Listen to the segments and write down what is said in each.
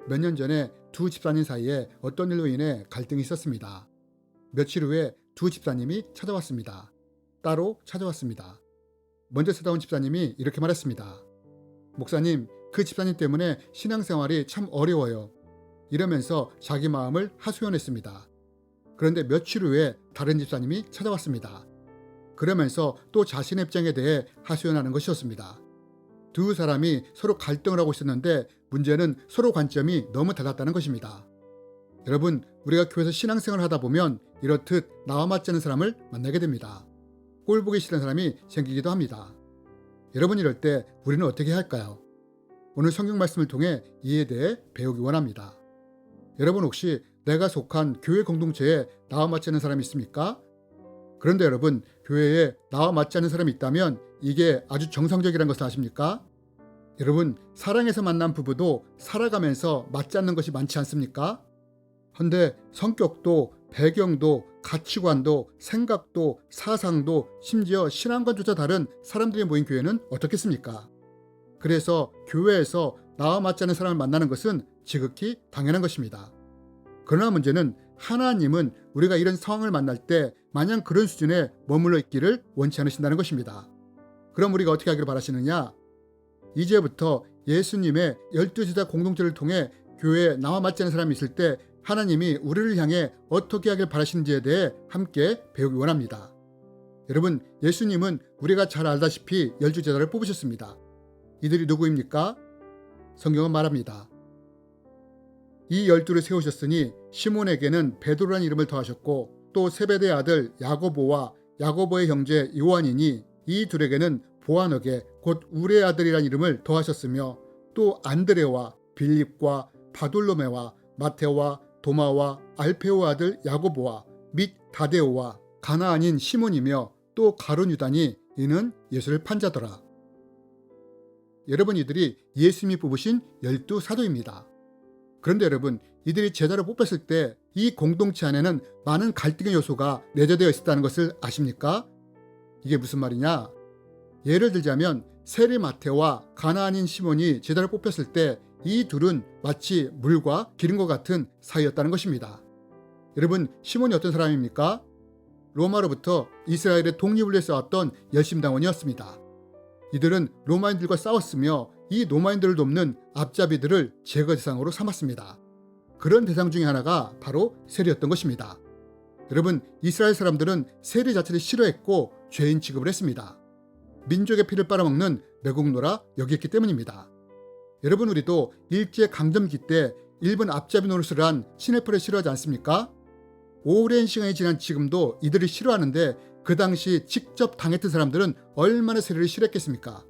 몇 년 전에 두 집사님 사이에 어떤 일로 인해 갈등이 있었습니다. 며칠 후에 두 집사님이 찾아왔습니다. 따로 찾아왔습니다. 먼저 찾아온 집사님이 이렇게 말했습니다. 목사님, 그 집사님 때문에 신앙생활이 참 어려워요. 이러면서 자기 마음을 하소연했습니다. 그런데 며칠 후에 다른 집사님이 찾아왔습니다. 그러면서 또 자신의 입장에 대해 하소연하는 것이었습니다. 두 사람이 서로 갈등을 하고 있었는데 문제는 서로 관점이 너무 달랐다는 것입니다. 여러분, 우리가 교회에서 신앙생활을 하다 보면 이렇듯 나와 맞지 않는 사람을 만나게 됩니다. 꼴 보기 싫은 사람이 생기기도 합니다. 여러분, 이럴 때 우리는 어떻게 해야 할까요? 오늘 성경 말씀을 통해 이에 대해 배우기 원합니다. 여러분, 혹시 내가 속한 교회 공동체에 나와 맞지 않는 사람이 있습니까? 그런데 여러분, 교회에 나와 맞지 않는 사람이 있다면 이게 아주 정상적이라는 것을 아십니까? 여러분, 사랑해서 만난 부부도 살아가면서 맞지 않는 것이 많지 않습니까? 헌데 성격도 배경도 가치관도 생각도 사상도 심지어 신앙관조차 다른 사람들이 모인 교회는 어떻겠습니까? 그래서 교회에서 나와 맞지 않는 사람을 만나는 것은 지극히 당연한 것입니다. 그러나 문제는 하나님은 우리가 이런 상황을 만날 때 마냥 그런 수준에 머물러 있기를 원치 않으신다는 것입니다. 그럼 우리가 어떻게 하기를 바라시느냐? 이제부터 예수님의 12제자 공동체를 통해 교회에 나와 맞지 않는 사람이 있을 때 하나님이 우리를 향해 어떻게 하길 바라시는지에 대해 함께 배우기 원합니다. 여러분, 예수님은 우리가 잘 알다시피 12제자를 뽑으셨습니다. 이들이 누구입니까? 성경은 말합니다. 이 12를 세우셨으니 시몬에게는 베드로라는 이름을 더하셨고 또 세베대의 아들 야고보와 야고보의 형제 요한이니 이 둘에게는 보아너게 곧 우레의 아들이라는 이름을 더하셨으며 또 안드레와 빌립과 바돌로메와 마테오와 도마와 알페오의 아들 야고보와 및 다데오와 가나안인 시몬이며 또 가룟 유다니 이는 예수를 판 자더라. 여러분, 이들이 예수님이 뽑으신 12사도입니다. 그런데 여러분, 이들이 제자로 뽑혔을 때 이 공동체 안에는 많은 갈등의 요소가 내재되어 있었다는 것을 아십니까? 이게 무슨 말이냐? 예를 들자면 세리 마테와 가나안인 시몬이 제자로 뽑혔을 때 이 둘은 마치 물과 기름과 같은 사이였다는 것입니다. 여러분, 시몬이 어떤 사람입니까? 로마로부터 이스라엘의 독립을 위해 싸웠던 열심당원이었습니다. 이들은 로마인들과 싸웠으며 이 로마인들을 돕는 앞잡이들을 제거 대상으로 삼았습니다. 그런 대상 중에 하나가 바로 세리였던 것입니다. 여러분, 이스라엘 사람들은 세리 자체를 싫어했고 죄인 취급을 했습니다. 민족의 피를 빨아먹는 매국노라 여기했기 때문입니다. 여러분, 우리도 일제강점기 때 일본 앞잡이 노릇을 한 시네프를 싫어하지 않습니까? 오랜 시간이 지난 지금도 이들을 싫어하는데 그 당시 직접 당했던 사람들은 얼마나 세리를 싫어했겠습니까?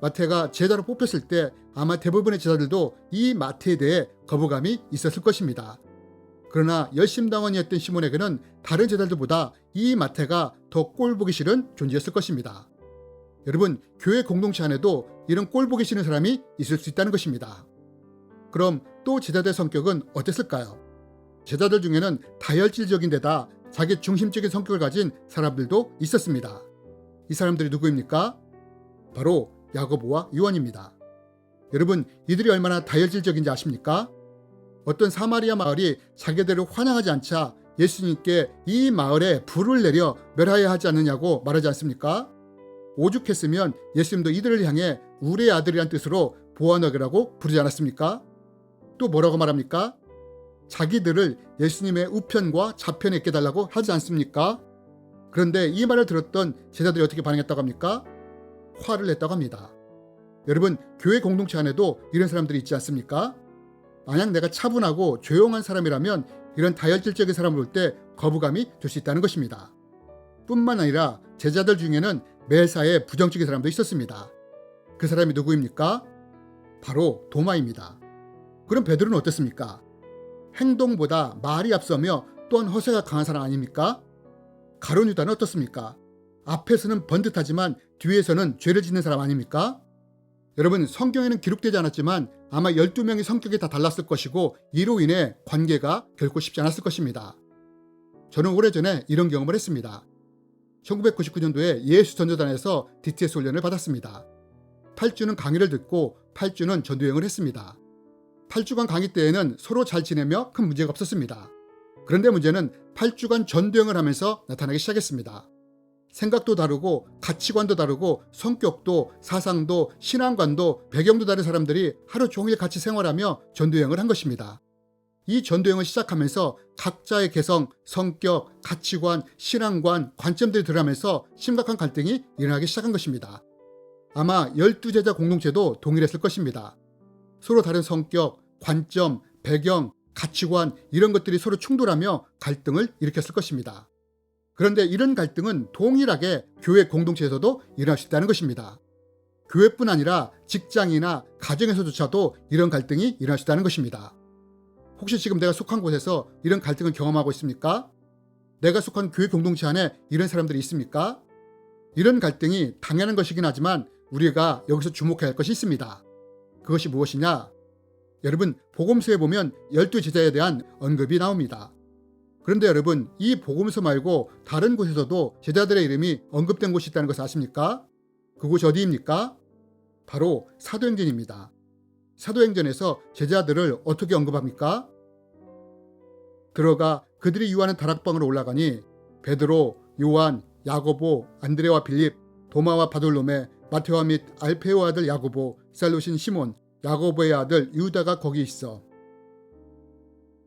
마태가 제자로 뽑혔을 때 아마 대부분의 제자들도 이 마태에 대해 거부감이 있었을 것입니다. 그러나 열심당원이었던 시몬에게는 다른 제자들보다 이 마태가 더 꼴보기 싫은 존재였을 것입니다. 여러분, 교회 공동체 안에도 이런 꼴보기 싫은 사람이 있을 수 있다는 것입니다. 그럼 또 제자들의 성격은 어땠을까요? 제자들 중에는 다혈질적인 데다 자기 중심적인 성격을 가진 사람들도 있었습니다. 이 사람들이 누구입니까? 바로 야고보와 요한입니다. 여러분, 이들이 얼마나 다혈질적인지 아십니까? 어떤 사마리아 마을이 자기들을 환영하지 않자 예수님께 이 마을에 불을 내려 멸하여야 하지 않느냐고 말하지 않습니까? 오죽했으면 예수님도 이들을 향해 우리의 아들이란 뜻으로 보아너게라고 부르지 않았습니까? 또 뭐라고 말합니까? 자기들을 예수님의 우편과 좌편에 있게 달라고 하지 않습니까? 그런데 이 말을 들었던 제자들이 어떻게 반응했다고 합니까? 화를 냈다고 합니다. 여러분, 교회 공동체 안에도 이런 사람들이 있지 않습니까? 만약 내가 차분하고 조용한 사람이라면 이런 다혈질적인 사람을 볼 때 거부감이 들 수 있다는 것입니다. 뿐만 아니라 제자들 중에는 매사에 부정적인 사람도 있었습니다. 그 사람이 누구입니까? 바로 도마입니다. 그럼 베드로는 어땠습니까? 행동보다 말이 앞서며 또한 허세가 강한 사람 아닙니까? 가룟 유다는 어떻습니까? 앞에서는 번듯하지만 뒤에서는 죄를 짓는 사람 아닙니까? 여러분, 성경에는 기록되지 않았지만 아마 12명의 성격이 다 달랐을 것이고 이로 인해 관계가 결코 쉽지 않았을 것입니다. 저는 오래전에 이런 경험을 했습니다. 1999년도에 예수 전도단에서 DTS 훈련을 받았습니다. 8주는 강의를 듣고 8주는 전도여행을 했습니다. 8주간 강의 때에는 서로 잘 지내며 큰 문제가 없었습니다. 그런데 문제는 8주간 전도여행을 하면서 나타나기 시작했습니다. 생각도 다르고 가치관도 다르고 성격도 사상도 신앙관도 배경도 다른 사람들이 하루 종일 같이 생활하며 전도여행을 한 것입니다. 이 전도여행을 시작하면서 각자의 개성, 성격, 가치관, 신앙관, 관점들이 드러나면서 심각한 갈등이 일어나기 시작한 것입니다. 아마 12제자 공동체도 동일했을 것입니다. 서로 다른 성격, 관점, 배경, 가치관 이런 것들이 서로 충돌하며 갈등을 일으켰을 것입니다. 그런데 이런 갈등은 동일하게 교회 공동체에서도 일어날 수 있다는 것입니다. 교회뿐 아니라 직장이나 가정에서조차도 이런 갈등이 일어날 수 있다는 것입니다. 혹시 지금 내가 속한 곳에서 이런 갈등을 경험하고 있습니까? 내가 속한 교회 공동체 안에 이런 사람들이 있습니까? 이런 갈등이 당연한 것이긴 하지만 우리가 여기서 주목해야 할 것이 있습니다. 그것이 무엇이냐? 여러분, 복음서에 보면 12제자에 대한 언급이 나옵니다. 그런데 여러분, 이 복음서 말고 다른 곳에서도 제자들의 이름이 언급된 곳이 있다는 것을 아십니까? 그곳이 어디입니까? 바로 사도행전입니다. 사도행전에서 제자들을 어떻게 언급합니까? 들어가 그들이 유하는 다락방으로 올라가니 베드로, 요한, 야고보, 안드레와 빌립, 도마와 바돌로메, 마테와 및 알페오 아들 야고보, 살로신 시몬, 야고보의 아들 유다가 거기 있어.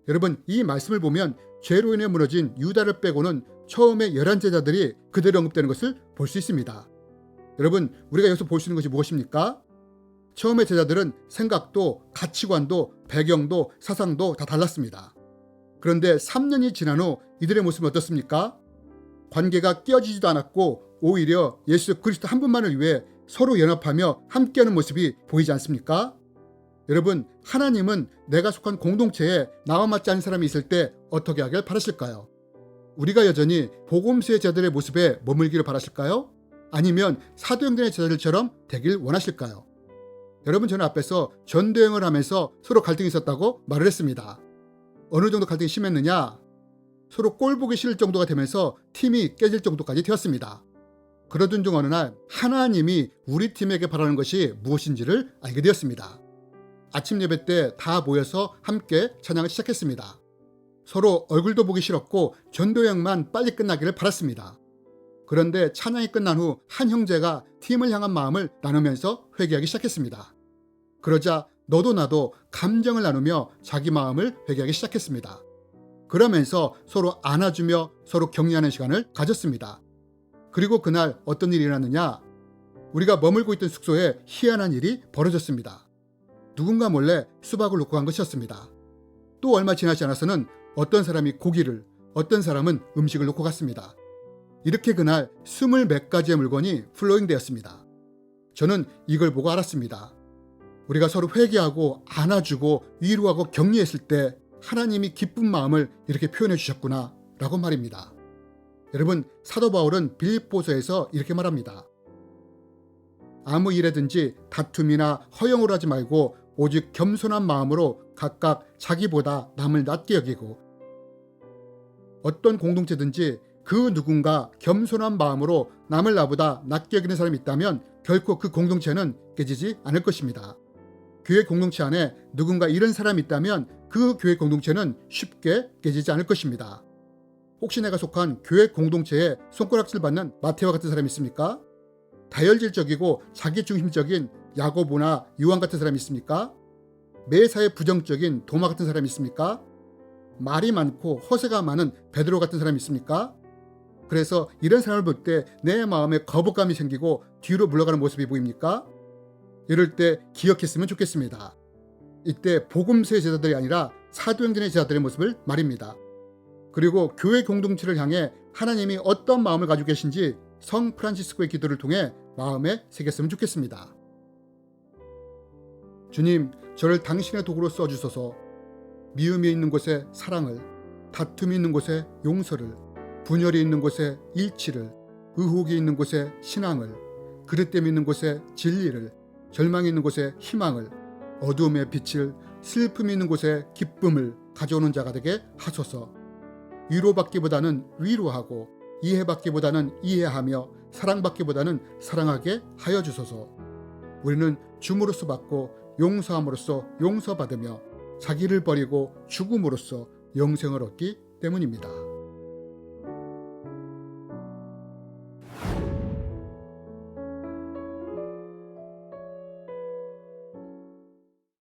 여러분, 이 말씀을 보면 죄로 인해 무너진 유다를 빼고는 처음에 11제자들이 그대로 언급되는 것을 볼 수 있습니다. 여러분, 우리가 여기서 볼 수 있는 것이 무엇입니까? 처음에 제자들은 생각도 가치관도 배경도 사상도 다 달랐습니다. 그런데 3년이 지난 후 이들의 모습은 어떻습니까? 관계가 깨어지지도 않았고 오히려 예수 그리스도 한 분만을 위해 서로 연합하며 함께하는 모습이 보이지 않습니까? 여러분, 하나님은 내가 속한 공동체에 나와 맞지 않은 사람이 있을 때 어떻게 하길 바라실까요? 우리가 여전히 복음서의 제자들의 모습에 머물기를 바라실까요? 아니면 사도행전의 제자들처럼 되길 원하실까요? 여러분, 저는 앞에서 전도여행을 하면서 서로 갈등이 있었다고 말을 했습니다. 어느 정도 갈등이 심했느냐? 서로 꼴보기 싫을 정도가 되면서 팀이 깨질 정도까지 되었습니다. 그러던 중 어느 날 하나님이 우리 팀에게 바라는 것이 무엇인지를 알게 되었습니다. 아침 예배 때 다 모여서 함께 찬양을 시작했습니다. 서로 얼굴도 보기 싫었고 전도여행만 빨리 끝나기를 바랐습니다. 그런데 찬양이 끝난 후 한 형제가 팀을 향한 마음을 나누면서 회개하기 시작했습니다. 그러자 너도 나도 감정을 나누며 자기 마음을 회개하기 시작했습니다. 그러면서 서로 안아주며 서로 격려하는 시간을 가졌습니다. 그리고 그날 어떤 일이 일어났느냐? 우리가 머물고 있던 숙소에 희한한 일이 벌어졌습니다. 누군가 몰래 수박을 놓고 간 것이었습니다. 또 얼마 지나지 않아서는 어떤 사람이 고기를, 어떤 사람은 음식을 놓고 갔습니다. 이렇게 그날 20몇 가지의 물건이 플로잉되었습니다. 저는 이걸 보고 알았습니다. 우리가 서로 회개하고 안아주고 위로하고 격려했을 때 하나님이 기쁜 마음을 이렇게 표현해 주셨구나 라고 말입니다. 여러분, 사도 바울은 빌립보서에서 이렇게 말합니다. 아무 일에든지 다툼이나 허영을 하지 말고 오직 겸손한 마음으로 각각 자기보다 남을 낮게 여기고, 어떤 공동체든지 그 누군가 겸손한 마음으로 남을 나보다 낮게 여기는 사람이 있다면 결코 그 공동체는 깨지지 않을 것입니다. 교회 공동체 안에 누군가 이런 사람이 있다면 그 교회 공동체는 쉽게 깨지지 않을 것입니다. 혹시 내가 속한 교회 공동체에 손가락질 받는 마테와 같은 사람이 있습니까? 다혈질적이고 자기중심적인 야고보나 요한 같은 사람이 있습니까? 매사에 부정적인 도마 같은 사람이 있습니까? 말이 많고 허세가 많은 베드로 같은 사람이 있습니까? 그래서 이런 사람을 볼 때 내 마음에 거부감이 생기고 뒤로 물러가는 모습이 보입니까? 이럴 때 기억했으면 좋겠습니다. 이때 복음서의 제자들이 아니라 사도행전의 제자들의 모습을 말입니다. 그리고 교회 공동체를 향해 하나님이 어떤 마음을 가지고 계신지 성 프란시스코의 기도를 통해 마음에 새겼으면 좋겠습니다. 주님, 저를 당신의 도구로 써주소서. 미움이 있는 곳에 사랑을, 다툼이 있는 곳에 용서를, 분열이 있는 곳에 일치를, 의혹이 있는 곳에 신앙을, 그릇됨이 있는 곳에 진리를, 절망이 있는 곳에 희망을, 어두움의 빛을, 슬픔이 있는 곳에 기쁨을 가져오는 자가 되게 하소서. 위로받기보다는 위로하고 이해받기보다는 이해하며 사랑받기보다는 사랑하게 하여 주소서. 우리는 줌으로써 받고 용서함으로써 용서받으며 자기를 버리고 죽음으로써 영생을 얻기 때문입니다.